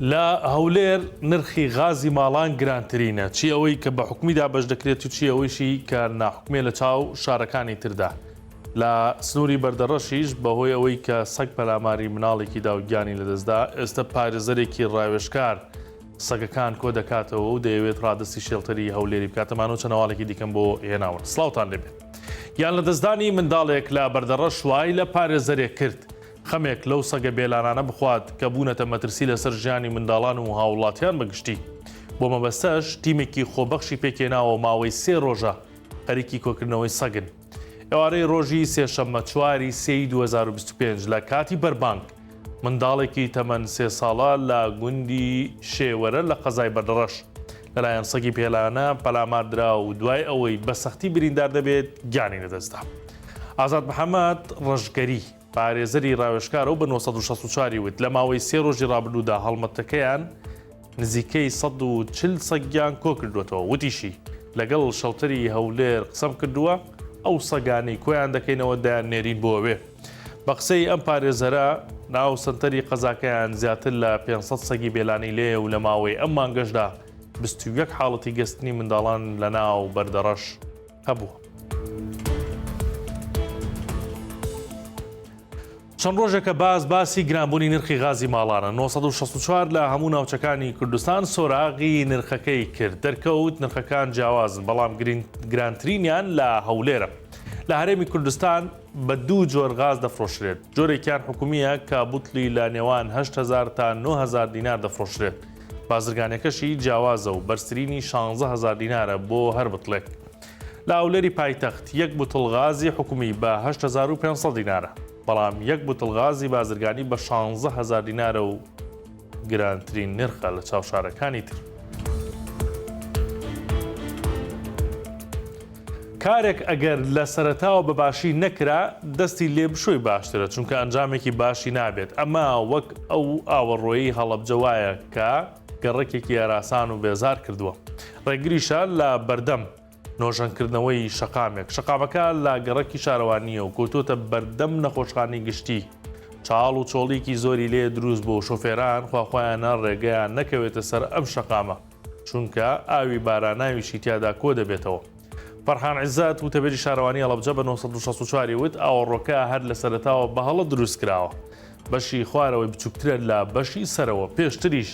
لا هەولێر نرخی غازی ماڵان گرانترینە چی ئەوەی کە بە حکومیدا بەش دەکرێت و چی ئەوەیشی کە ناحکومێ لە چاو شارەکانی تردا لە سنووری بەردەڕەشیش بەهۆی ئەوەی کە سەگ پەلاماری مناڵێکی داوگیانی لەدەستدا ئێستا پارێزەرێکی ڕاوێژکار سەگەکان کۆ دەکاتەوە و دەیەوێت ڕادستی شێڵتەری هەولێری بکاتەمان و چەنەواڵێکی دیکەم بۆ هێناوە سڵاوتان لێبێت یان لە دەستدانی منداڵێک لە بەردەڕەش وای لە پارێزەرێک کرد خەمێک لەو سەگە بێلانانە بخوات کە بوونەتە مەترسی لەسەر ژیانی منداڵان و هاوڵاتیان بەگشتی بۆ مەبەستەش تیمێکی خۆبەخشی پێکێناوە ماوەی 3 ڕۆژە خەریکی کۆکردنەوەی سەگن ئێوارەی ڕۆژی سێشەممە چواری سێی 2025 لە کاتی بەربانگ منداڵێکی تەمەن 3 ساڵە لە گوندی شێوەرە لە قەزای بەردەڕەش لەلایەن سەگی پێلانە پەلاماردرا و دوای ئەوەی بە سەختی بریندار دەبێت گیانی لەدەستدا ئازاد محەممەد ڕەشگەری پارێزەری ڕاوێژکارە و بە 1964 وت لە ماوەی 3 ڕۆژی ڕابردوودا هەڵمەتەکەیان نزیکەی 140 سەگیان کۆ کردوێتەوە وتیشی لەگەڵ شەڵتەری هەولێر قسەم کردووە ئەو سەگانی کۆیان دەکەینەوە دایان نێرین بۆوێ بە قسەی ئەم پارێزەرە ناو سنتەری قەزاکەیان زیاتر لە 500 سەگی بێلانی لێ و لە ماوەی ئەم مانگەشدا 21 حاڵەتی گەستنی منداڵان لە ناو بەردەڕەش هەبووە. چەند ڕۆژێکە باسی گرانبوونی نرخی غازی ماڵانە 1964 لە هەموو ناوچەکانی کوردستان سۆراغی نرخەکەی کرد دەرکەوت نرخەکان جیاوازن بەڵام گرانترینیان لە هەولێرە لە هەرێمی کوردستان بە 2 جۆر غاز دەفرۆشرێت جۆرێکیان حکومیە کە بوتلی لە نێوان 8,000 تا 9,000 دینار دەفرۆشرێت بازرگانەکەشی جیاوازە و بەرزترینی 16,000 دینارە بۆ هەر بتڵێک لە هەولێری پایتەخت یەک بوتڵ غازی حکومی بە 8,500 دینارە بەڵام یەک بوتڵ غازی بازرگانی بە 16,000 دینارە و گرانترین نرخە لە چاوشارەکانی تر. کارێک ئەگەر لە سەرەتاوە بەباشی نەکرا دەستی لێ بشۆی باشترە چونکە ئەنجامێکی باشی نابێت ئەمە وەک ئەو ئاوەڕۆیی هەڵەبجەوایە کە گەڕێکێکی یاراسان و بێزار کردووە ڕێگریشە لە بەردەم نۆژەنکردنەوەی شەقامەکە لە گەڕەکی شارەوانیە و کۆتۆتە بەردەم نەخۆشخانەی گشتی چاڵ و چۆڵێکی زۆری لێ دروست بۆ شۆفێران خواخوایانە ڕێگەیان نەکەوێتە سەر ئەم شەقامە چونکە ئاوی باراناویشی تیادا کۆ دەبێتەوە. فەرحان عیزات وتەبێری شارەوانی هەڵەبجە بە 1964 وت ئاوەڕۆکە هەر لە سەرەتاوە بە هەڵە دروست کراوە بەشی خوارەوەی بچووکترە لە بەشی سەرەوە پێشتریش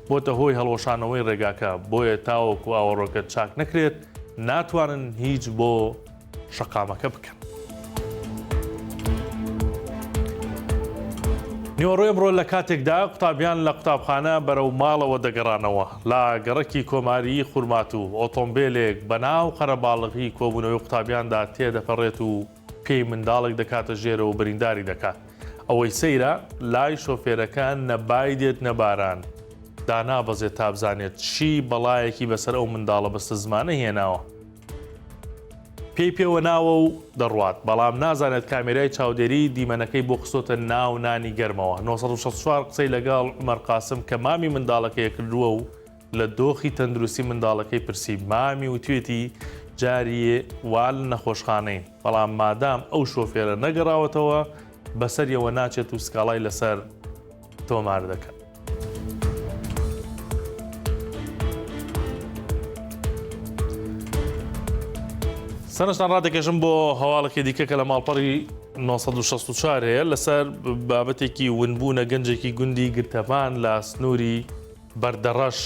بۆتە هۆی هەڵۆشانەوەی ڕێگاکە بۆیە تاوەکو ئاوەڕۆکە چاک نەکرێت ناتوانن هیچ بۆ شەقامەکە بکەن. نیوەڕۆی ئەمڕۆ لە کاتێکدا قوتابیان لە قوتابخانە بەرەو ماڵەوە دەگەڕانەوە لە گەڕەکی کۆماری خورمات و ئۆتۆمبیلێک بەناو قەرەباڵغی کۆبوونەوەی قوتابیاندا تێدەپەڕێت و پێی منداڵێک دەکاتە ژێرە و برینداری دەکات ئەوەی سەیرە لای شۆفێرەکان نەبای دێت نەباران دانابەزێت تا بزانێت چی بەڵایەکی بەسەر ئەو منداڵە بەستە زمانە هێناوە پێی پێوە ناوە و دەڕوات بەڵام نازانێت کامێرای چاودێری دیمەنەکەی بۆ قسۆتە ناو نانی گەرمەوە 1964 قسەی لەگەڵ عومەر قاسم کە مامی منداڵەکەی کردووە و لە دۆخی تەندروستی منداڵەکەی پرسی مامی و توێتی جاریە وال نەخۆشخانەین بەڵام مادام ئەو شۆفێرە نەگەڕاوەتەوە بەسەریەوە ناچێت و سکاڵای لەسەر تۆمار دەکەن. سەرنجتان ڕادەکەشم بۆ هەواڵێکی دیکە کە لە ماڵپەڕی 1964 هەیە لەسەر بابەتێکی ونبوونە گەنجێکی گوندی گرتەپان لە سنووری بەردەڕەش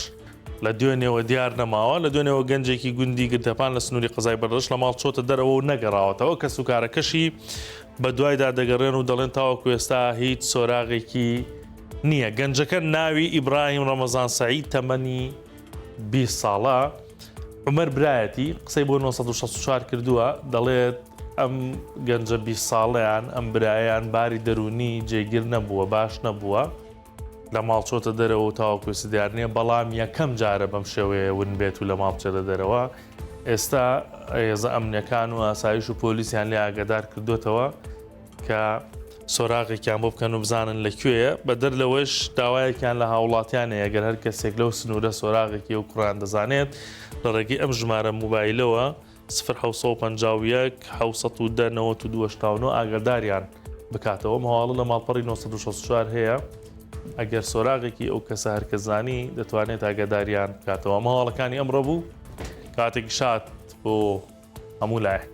لە دوێنێەوە دیار نەماوە لە دوێنێەوە گەنجێکی گوندی گرتەپان لە سنووری قەزای بەردەڕەش لە ماڵ چۆتە دەرەوە و نەگەڕاوەتەوە کە سوکارەکەشی بە دوایدا دەگەڕێن و دەڵێن تاوەکو ئێستا هیچ سۆراغێکی نییە. گەنجەکە ناوی ئیبراهیم ڕەمەزان سەعید تەمەنی 20 ساڵە عمەر برایەتی قسەی بۆ 1964 کردووە دەڵێت ئەم گەنجە 20 ساڵیان ئەم برایان باری دەرونی جێگیر نەبووە باش نەبووە لە ماڵ چۆتە دەرەوە و تاوەکو سدیار نییە بەڵام یەکەم جارە بەم شێوەیە ون بێت و لە ماڵ بچێتە دەرەوە ئێستا هێزە ئەمنیەکان و ئاسایش و پۆلیسیان لێ ئاگادار کردوتەوە کە سۆراغێکیان بۆ بکەن و بزانن لەکوێیە بە دەر لەوەش داوایەکیان لە هاوڵاتیانە ئەگەر هەر کەسێک لەو سنوورە سۆراغێکی و کوڕان دەزانێت لە ڕێگەی ئەم ژمارە موبایلەوە 1950 792 ئاگاداریان بکاتەوە. هەواڵە لە ماڵپەڕی 1964 هەیە ئەگەر سۆراغێکی ئەو کەسە هەرکەزانی دەتوانێت ئاگاداریان بکاتەوە. ئەمە هەواڵەکانی ئەمڕۆ بوو، کاتێکی شات بۆ هەموو لایەک.